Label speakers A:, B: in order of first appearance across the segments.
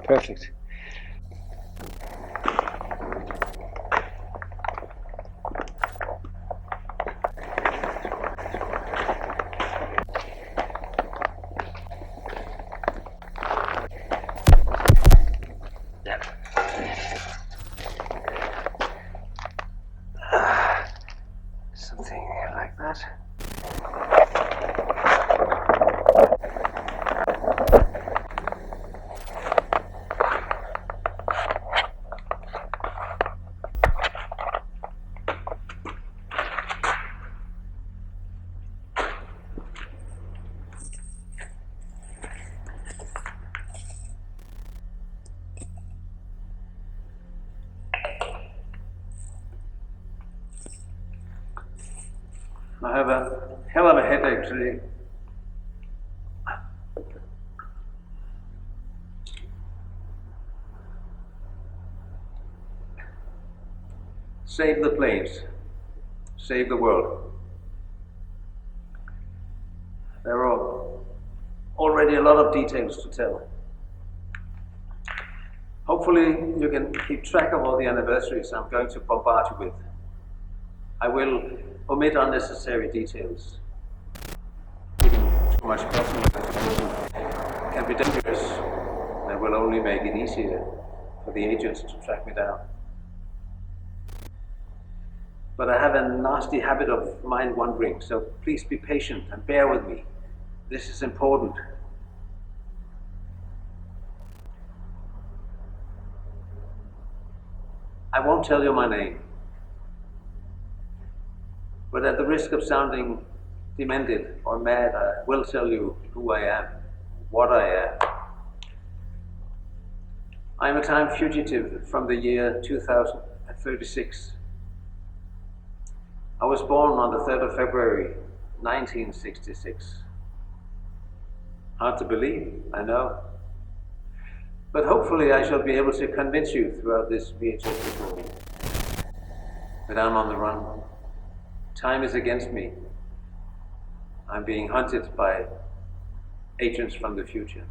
A: Perfect. Something like that. I have a hell of a headache today. Save the planes. Save the world. There are already a lot of details to tell. Hopefully you can keep track of all the anniversaries I'm going to bombard you with. I will omit unnecessary details. Giving too much personal information can be dangerous and will only make it easier for the agents to track me down. But I have a nasty habit of mind wandering, so please be patient and bear with me. This is important. I won't tell you my name, but at the risk of sounding demented or mad, I will tell you who I am, what I am. I am a time fugitive from the year 2036. I was born on the 3rd of February, 1966. Hard to believe, I know. But hopefully I shall be able to convince you throughout this VHS recording that I'm on the run. Time is against me. I'm being hunted by agents from the future.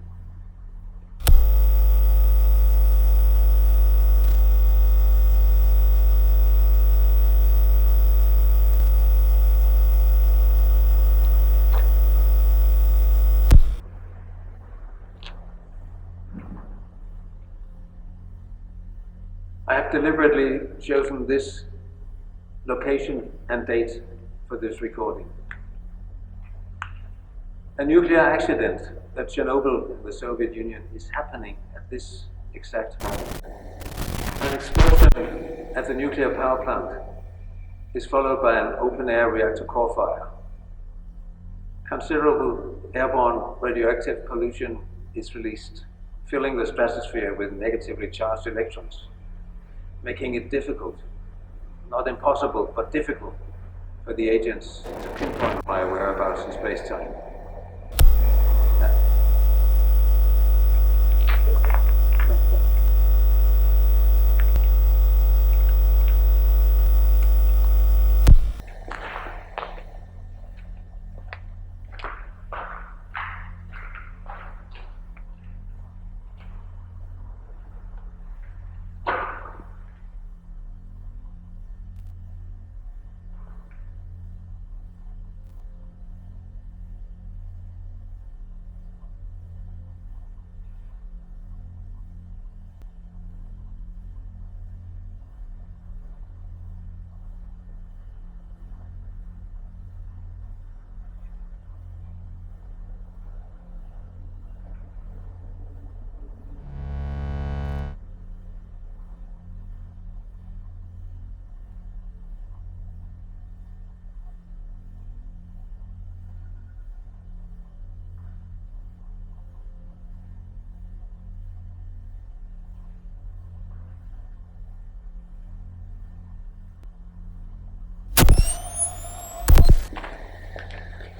A: I have deliberately chosen this location and date for this recording. A nuclear accident at Chernobyl in the Soviet Union is happening at this exact moment. An explosion at the nuclear power plant is followed by an open-air reactor core fire. Considerable airborne radioactive pollution is released, filling the stratosphere with negatively charged electrons, making it difficult, not impossible, but difficult for the agents to pinpoint my whereabouts in space-time.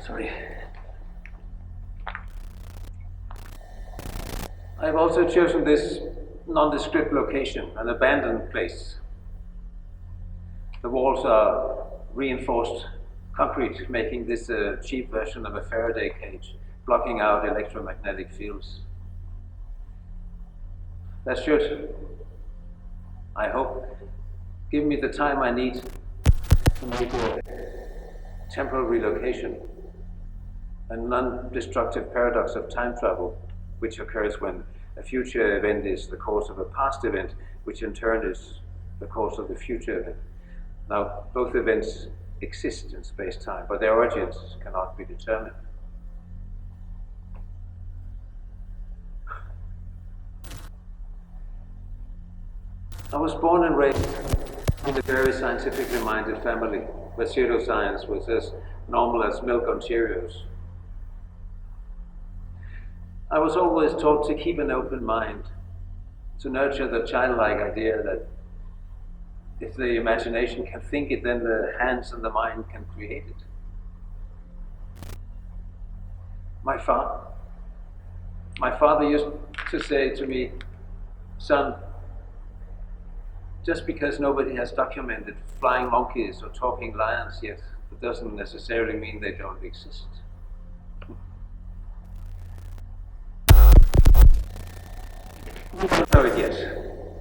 A: Sorry. I've also chosen this nondescript location, an abandoned place. The walls are reinforced concrete, making this a cheap version of a Faraday cage, blocking out electromagnetic fields. That should, I hope, give me the time I need to make a temporal relocation, a non-destructive paradox of time travel, which occurs when a future event is the cause of a past event, which in turn is the cause of the future event. Now, both events exist in space-time, but their origins cannot be determined. I was born and raised in a very scientifically minded family, where pseudoscience was as normal as milk on Cheerios. I was always taught to keep an open mind, to nurture the childlike idea that if the imagination can think it, then the hands and the mind can create it. My father used to say to me, "Son, just because nobody has documented flying monkeys or talking lions yet, it doesn't necessarily mean they don't exist." You don't know it yet,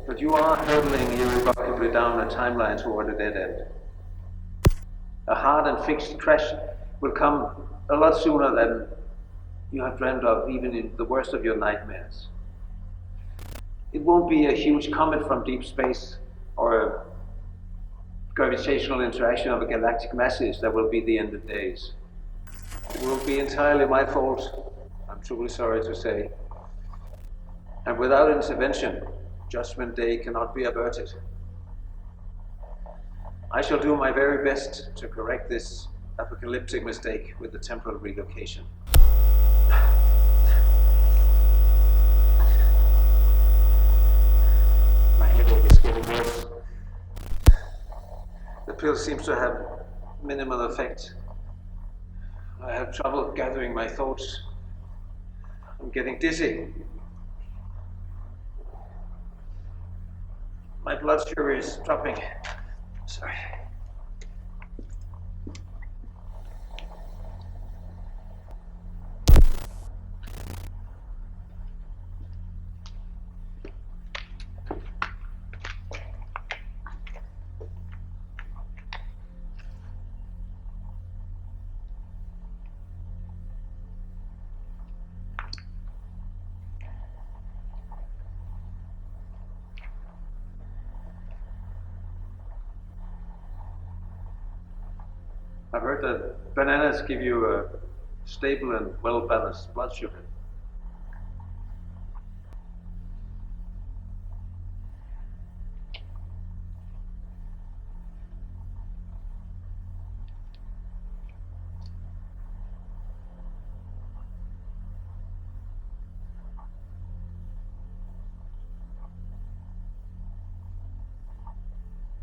A: but you are hurtling irrevocably down a timeline toward a dead end. A hard and fixed crash will come a lot sooner than you have dreamed of, even in the worst of your nightmares. It won't be a huge comet from deep space or a gravitational interaction of a galactic massive that will be the end of days. It will be entirely my fault, I'm truly sorry to say. And without intervention, Judgment Day cannot be averted. I shall do my very best to correct this apocalyptic mistake with the temporal relocation. My headache is getting worse. The pill seems to have minimal effect. I have trouble gathering my thoughts. I'm getting dizzy. My blood sugar is dropping. Sorry. I've heard that bananas give you a stable and well-balanced blood sugar.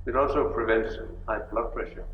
A: It also prevents high blood pressure.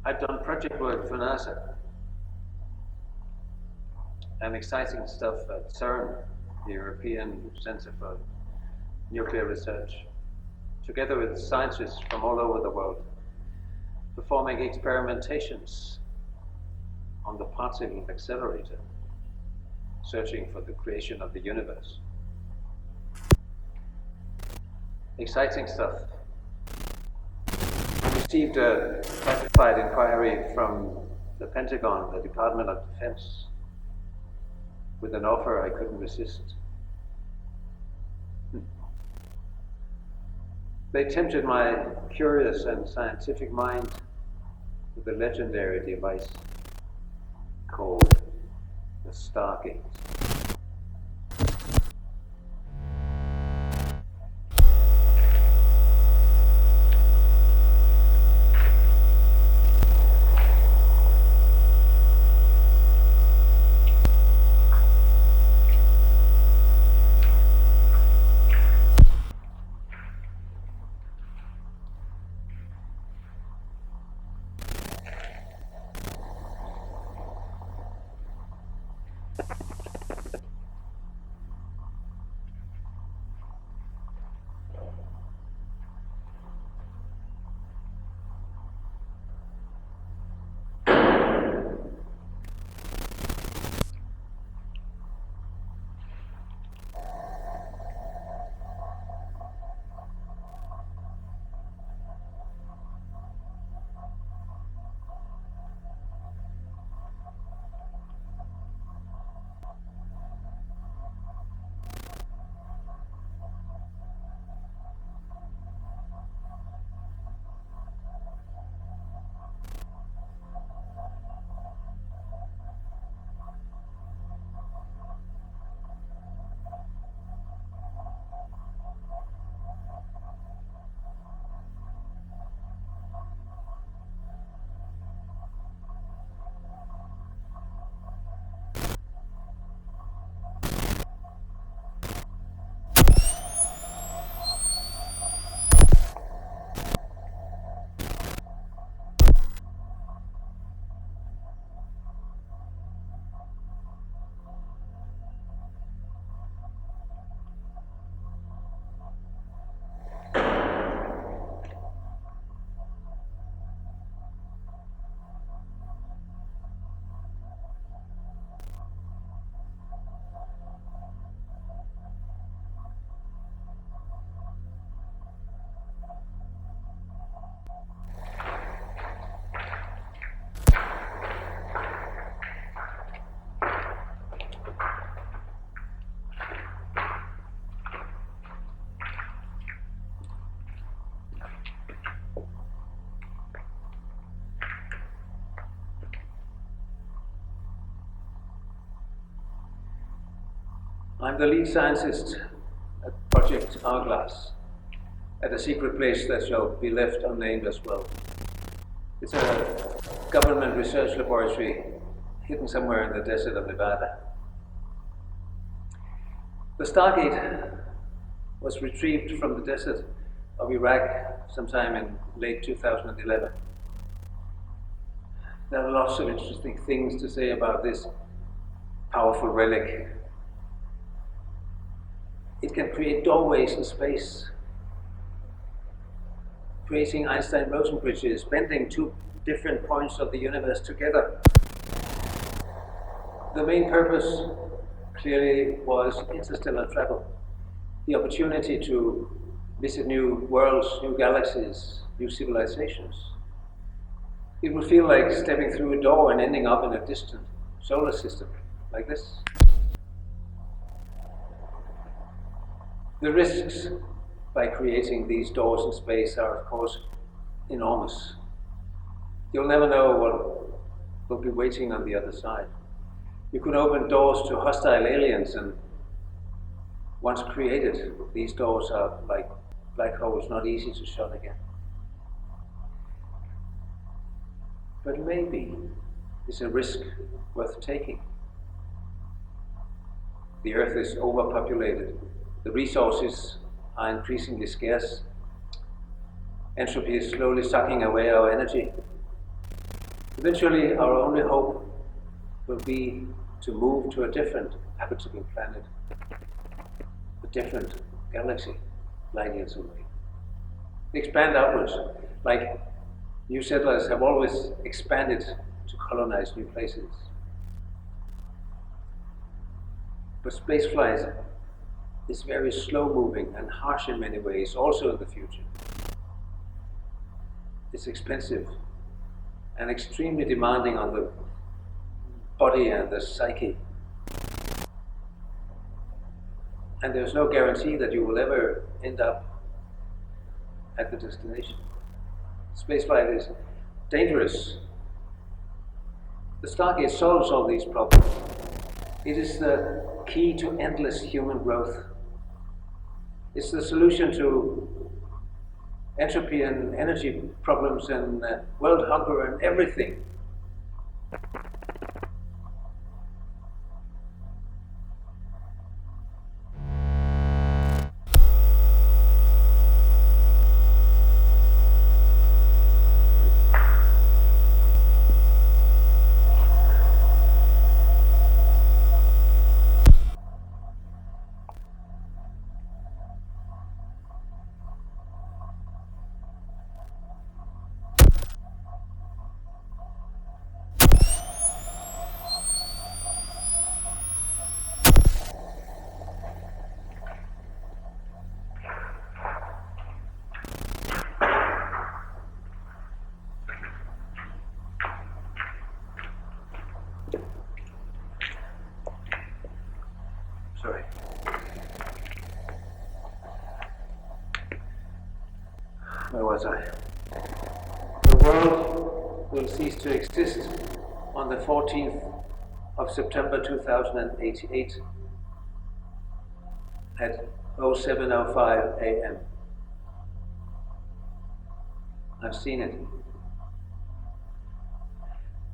A: I've done project work for NASA and exciting stuff at CERN, the European Center for Nuclear Research, together with scientists from all over the world, performing experimentations on the particle accelerator, searching for the creation of the universe. Exciting stuff. I received a classified inquiry from the Pentagon, the Department of Defense, with an offer I couldn't resist. They tempted my curious and scientific mind with a legendary device called the Stargate. I'm the lead scientist at Project Hourglass, at a secret place that shall be left unnamed as well. It's a government research laboratory hidden somewhere in the desert of Nevada. The Stargate was retrieved from the desert of Iraq sometime in late 2011. There are lots of interesting things to say about this powerful relic. It can create doorways in space, creating Einstein-Rosen bridges, bending two different points of the universe together. The main purpose clearly was interstellar travel, the opportunity to visit new worlds, new galaxies, new civilizations. It would feel like stepping through a door and ending up in a distant solar system, like this. The risks by creating these doors in space are, of course, enormous. You'll never know what will be waiting on the other side. You could open doors to hostile aliens, and once created, these doors are like black holes, not easy to shut again. But maybe it's a risk worth taking. The Earth is overpopulated. The resources are increasingly scarce. Entropy is slowly sucking away our energy. Eventually, our only hope will be to move to a different habitable planet, a different galaxy, light years away. Expand outwards, like new settlers have always expanded to colonize new places. But spaceflight is very slow-moving and harsh in many ways, also in the future. It's expensive and extremely demanding on the body and the psyche. And there's no guarantee that you will ever end up at the destination. Spaceflight is dangerous. The Stargate solves all these problems. It is the key to endless human growth. It's the solution to entropy and energy problems and world hunger and everything. Sorry. Where was I? The world will cease to exist on the 14th of September 2088 at 07:05 a.m. I've seen it.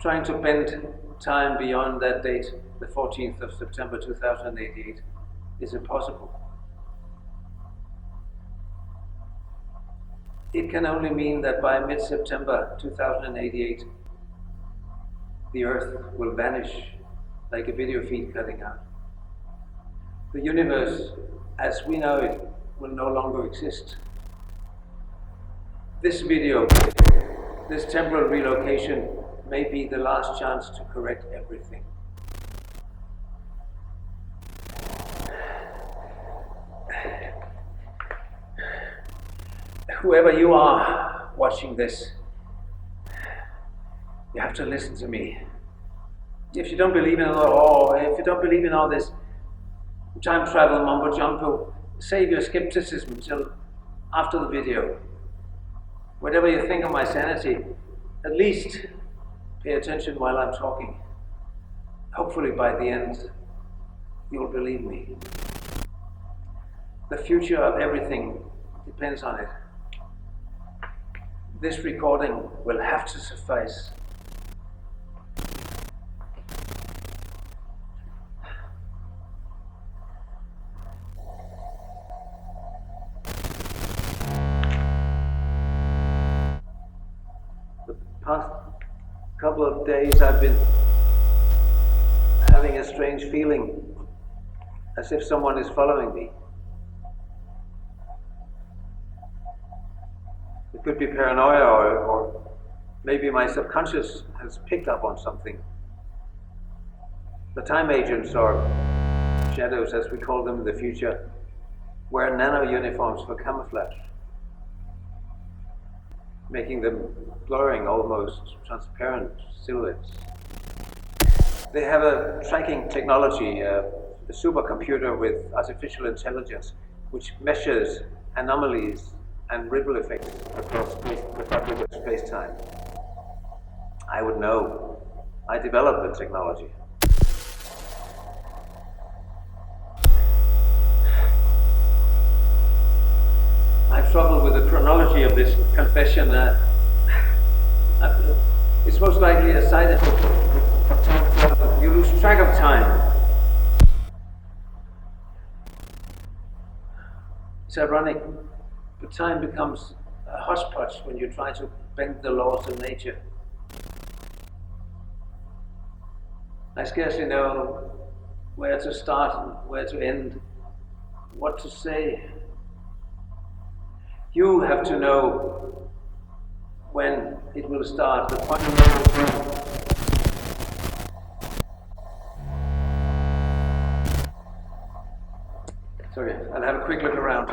A: Trying to bend time beyond that date, the 14th of September 2088, is impossible. It can only mean that by mid-September 2088, the Earth will vanish like a video feed cutting out. The universe, as we know it, will no longer exist. This video, this temporal relocation, may be the last chance to correct everything. Whoever you are watching this, you have to listen to me. If you don't believe in it or if you don't believe in all this time travel mumbo jumbo, save your skepticism until after the video. Whatever you think of my sanity, at least pay attention while I'm talking. Hopefully by the end, you'll believe me. The future of everything depends on it. This recording will have to suffice. The past couple of days I've been having a strange feeling, as if someone is following me. It could be paranoia or maybe my subconscious has picked up on something. The time agents, or shadows as we call them in the future, wear nano uniforms for camouflage, making them blurring, almost transparent silhouettes. They have a tracking technology, a supercomputer with artificial intelligence, which measures anomalies and ripple effects across the fabric of space-time. I would know. I developed the technology. I've struggled with the chronology of this confession. It's most likely a side effect of time travel. You lose track of time. It's ironic, but time becomes a hodgepodge when you try to bend the laws of nature. I scarcely know where to start and where to end, what to say. You have to know when it will start, the point of no return. Sorry, I'll have a quick look around.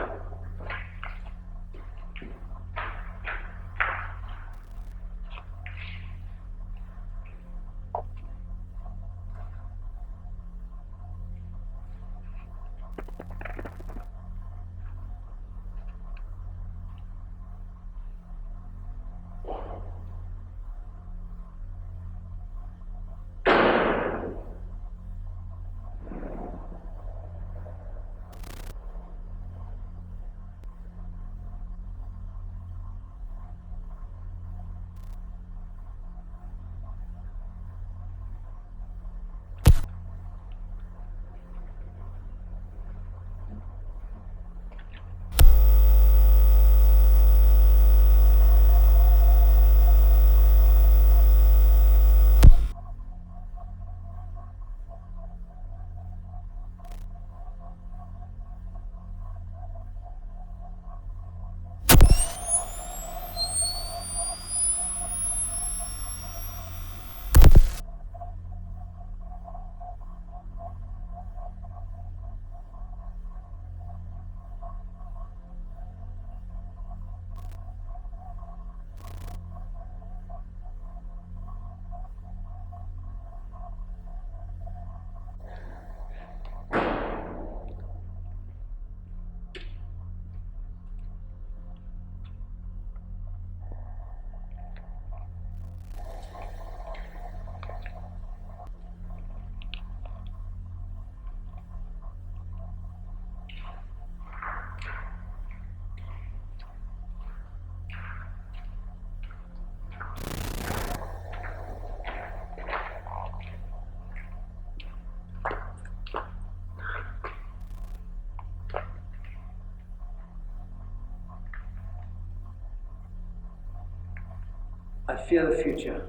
A: I fear the future.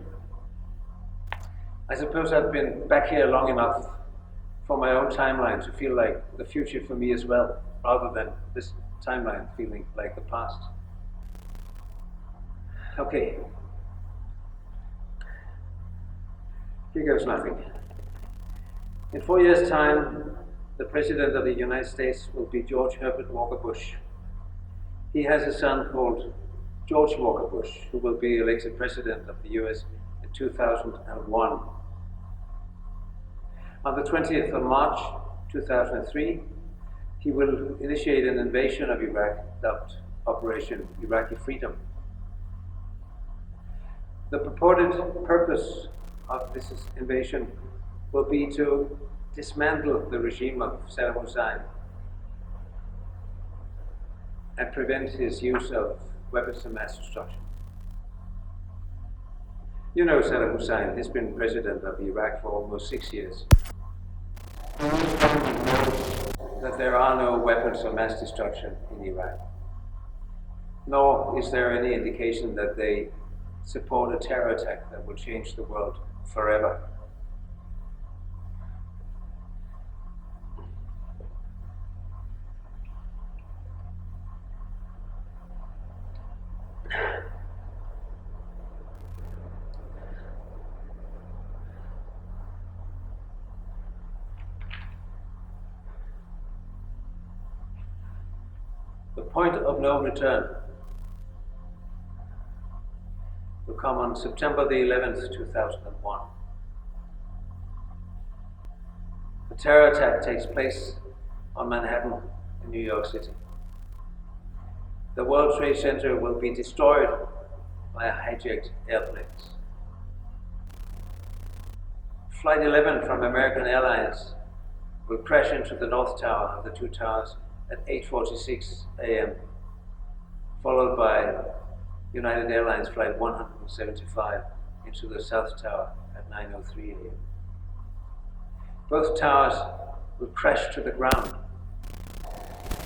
A: I suppose I've been back here long enough for my own timeline to feel like the future for me as well, rather than this timeline feeling like the past. Okay. Here goes nothing. In 4 years' time, the President of the United States will be George Herbert Walker Bush. He has a son called George Walker Bush, who will be elected President of the US in 2001. On the 20th of March 2003, he will initiate an invasion of Iraq dubbed Operation Iraqi Freedom. The purported purpose of this invasion will be to dismantle the regime of Saddam Hussein and prevent his use of weapons of mass destruction. You know Saddam Hussein has been president of Iraq for almost 6 years. That there are no weapons of mass destruction in Iraq, nor is there any indication that they support a terror attack that will change the world forever. The point of no return will come on September the 11th, 2001. The terror attack takes place on Manhattan in New York City. The World Trade Center will be destroyed by hijacked airplanes. Flight 11 from American Airlines will crash into the North Tower of the two towers at 8:46 a.m., followed by United Airlines Flight 175 into the South Tower at 9:03 a.m. Both towers will crash to the ground.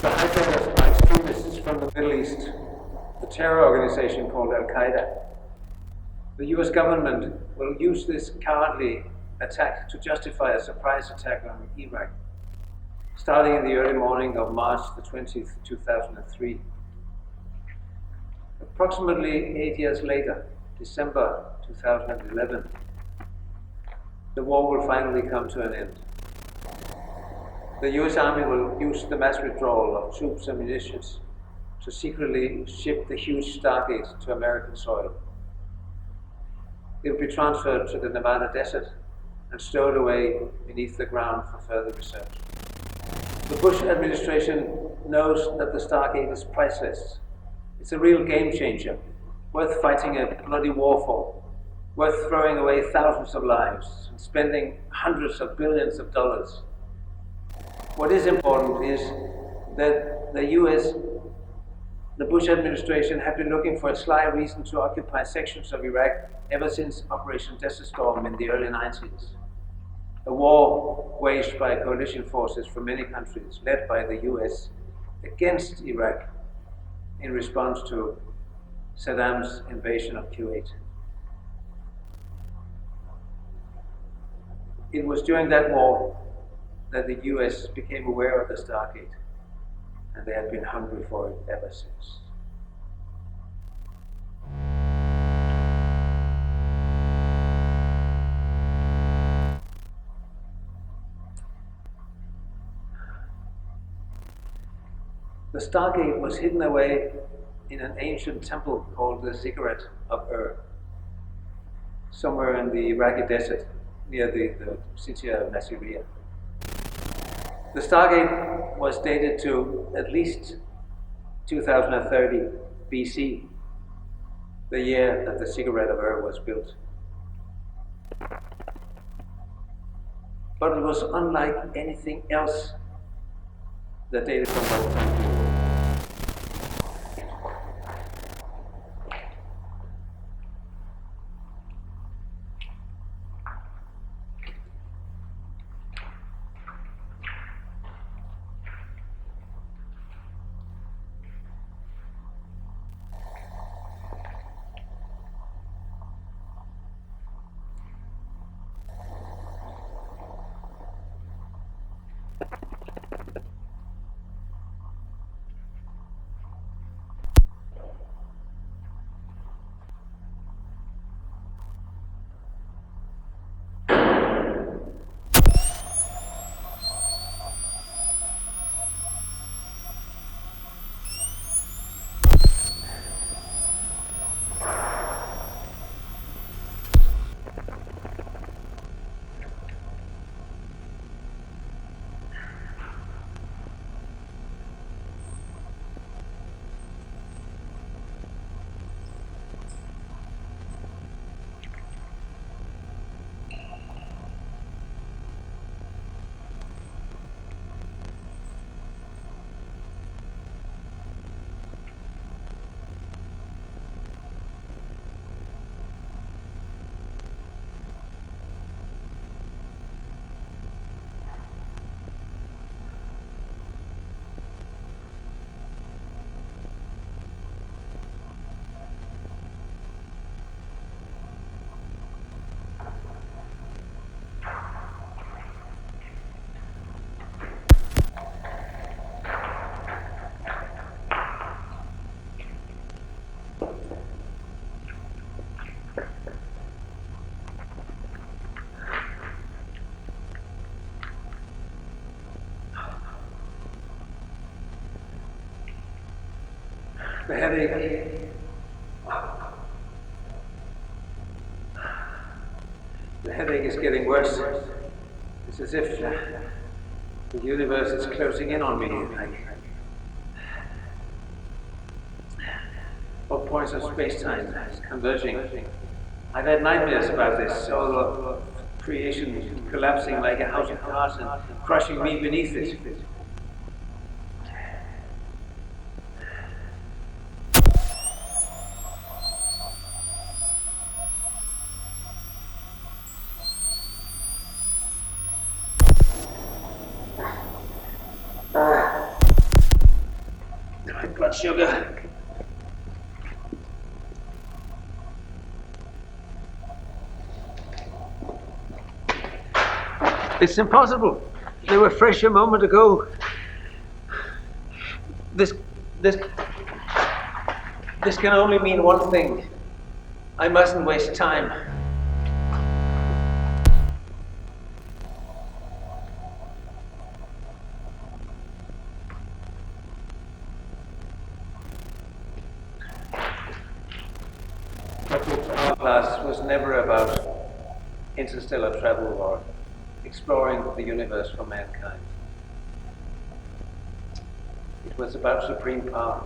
A: The hijackers are extremists from the Middle East, a terror organization called Al-Qaeda. The US government will use this cowardly attack to justify a surprise attack on Iraq, starting in the early morning of March the 20th, 2003. Approximately 8 years later, December 2011, the war will finally come to an end. The US Army will use the mass withdrawal of troops and munitions to secretly ship the huge Stargate to American soil. It will be transferred to the Nevada desert and stowed away beneath the ground for further research. The Bush administration knows that the Stargate is priceless. It's a real game changer, worth fighting a bloody war for, worth throwing away thousands of lives and spending hundreds of billions of dollars. What is important is that the Bush administration have been looking for a sly reason to occupy sections of Iraq ever since Operation Desert Storm in the early 90s. A war waged by coalition forces from many countries, led by the US, against Iraq in response to Saddam's invasion of Kuwait. It was during that war that the US became aware of the Stargate, and they have been hungry for it ever since. The Stargate was hidden away in an ancient temple called the Ziggurat of Ur, somewhere in the Iraqi desert near the city of Nasiriyah. The Stargate was dated to at least 2030 BC, the year that the Ziggurat of Ur was built. But it was unlike anything else that dated from that time period. The headache. The headache is getting worse. It's as if the universe is closing in on me. All points of space-time is converging. I've had nightmares about this, all of creation collapsing like a house of cards and crushing me beneath it. My blood sugar. It's impossible. They were fresh a moment ago. This can only mean one thing. I mustn't waste time. Hourglass was never about interstellar travel or exploring the universe for mankind. It was about supreme power,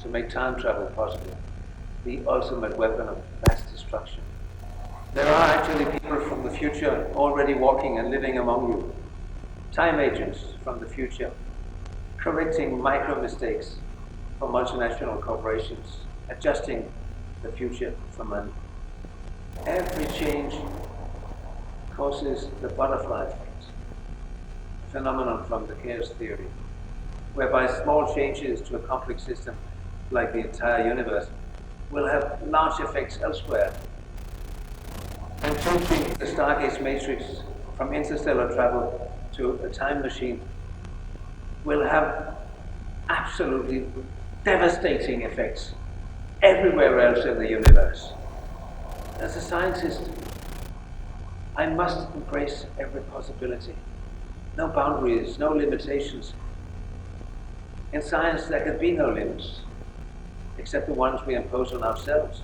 A: to make time travel possible, the ultimate weapon of mass destruction. There are actually people from the future already walking and living among you. Time agents from the future, correcting micro mistakes for multinational corporations, adjusting the future for money. Every change causes the butterfly effect, a phenomenon from the chaos theory, whereby small changes to a complex system, like the entire universe, will have large effects elsewhere. And changing the Stargate's matrix from interstellar travel to a time machine will have absolutely devastating effects everywhere else in the universe. As a scientist, I must embrace every possibility. No boundaries, no limitations. In science, there can be no limits, except the ones we impose on ourselves.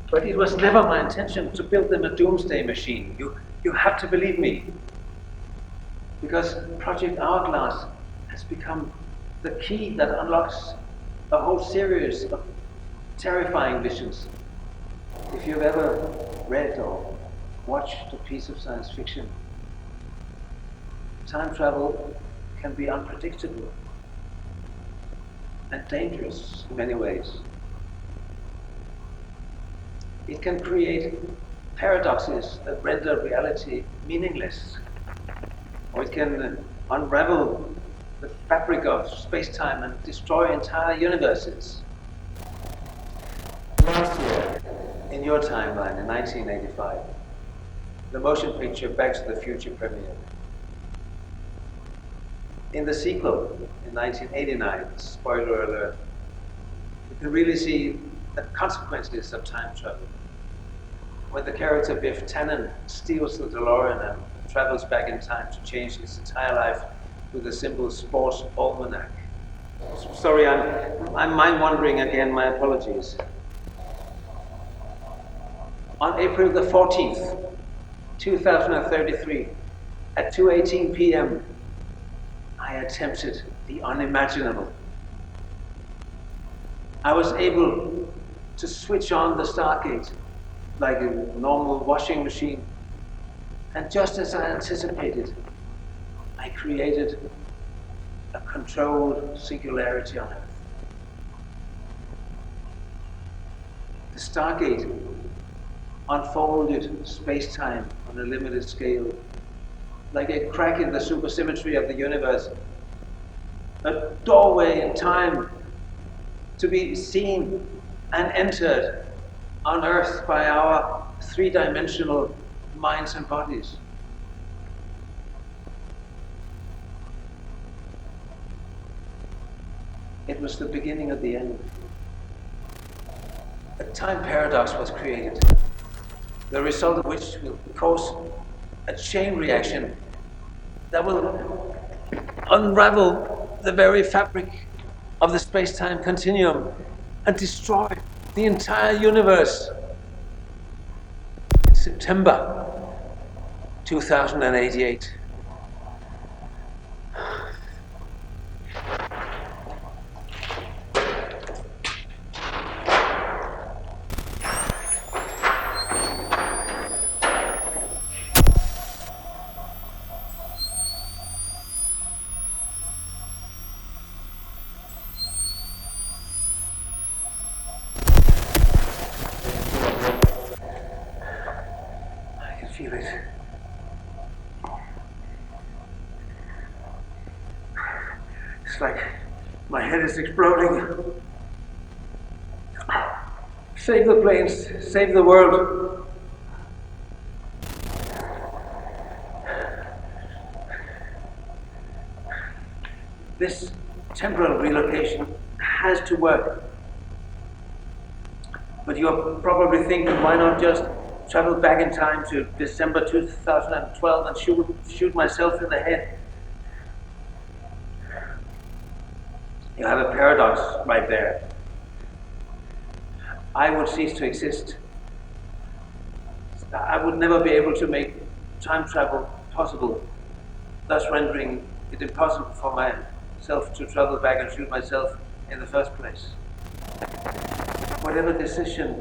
A: But it was never my intention to build them a doomsday machine. You have to believe me. Because Project Hourglass has become the key that unlocks a whole series of terrifying visions. If you've ever read or watched a piece of science fiction, time travel can be unpredictable and dangerous in many ways. It can create paradoxes that render reality meaningless, or it can unravel the fabric of space-time and destroy entire universes. Last year, in your timeline, in 1985, the motion picture Back to the Future premiered. In the sequel, in 1989, spoiler alert, you can really see the consequences of time travel. When the character Biff Tannen steals the DeLorean and travels back in time to change his entire life with a simple sports almanac. Sorry, I'm mind-wandering again, my apologies. On April the 14th, 2033, at 2:18 p.m., I attempted the unimaginable. I was able to switch on the Stargate like a normal washing machine. And just as I anticipated, I created a controlled singularity on Earth. The Stargate unfolded space-time on a limited scale, like a crack in the supersymmetry of the universe, a doorway in time to be seen and entered on Earth by our three-dimensional minds and bodies. It was the beginning of the end. A time paradox was created, the result of which will cause a chain reaction that will unravel the very fabric of the space-time continuum and destroy the entire universe. In September 2088. Feel it. It's like my head is exploding. Save the planes, save the world. This temporal relocation has to work. But you're probably thinking, why not just travel back in time to December 2012 and shoot myself in the head? You have a paradox right there. I would cease to exist. I would never be able to make time travel possible, thus rendering it impossible for myself to travel back and shoot myself in the first place. Whatever decision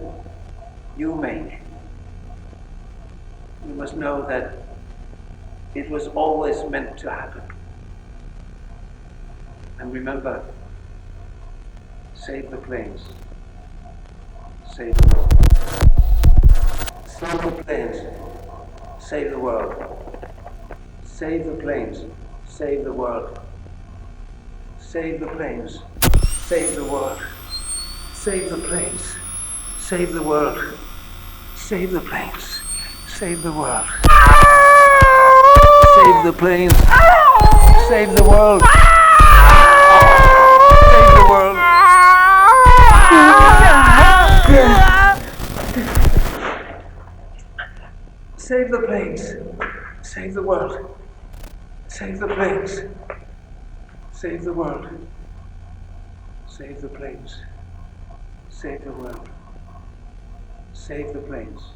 A: you make, you must know that it was always meant to happen. And remember, save the planes. Save the world. Save the planes. Save the world. Save the planes. Save the world. Save the planes. Save the world. Save the planes. Save the world. Save the planes. Save the world. Save the planes. Save the world. Save the world. Save the planes. Save the world. Save the planes. Save the world. Save the planes. Save the world. Save the planes.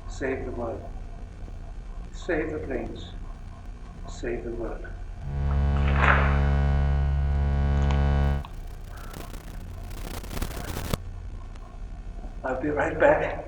A: Save the world. Save the planes. Save the world. I'll be right back.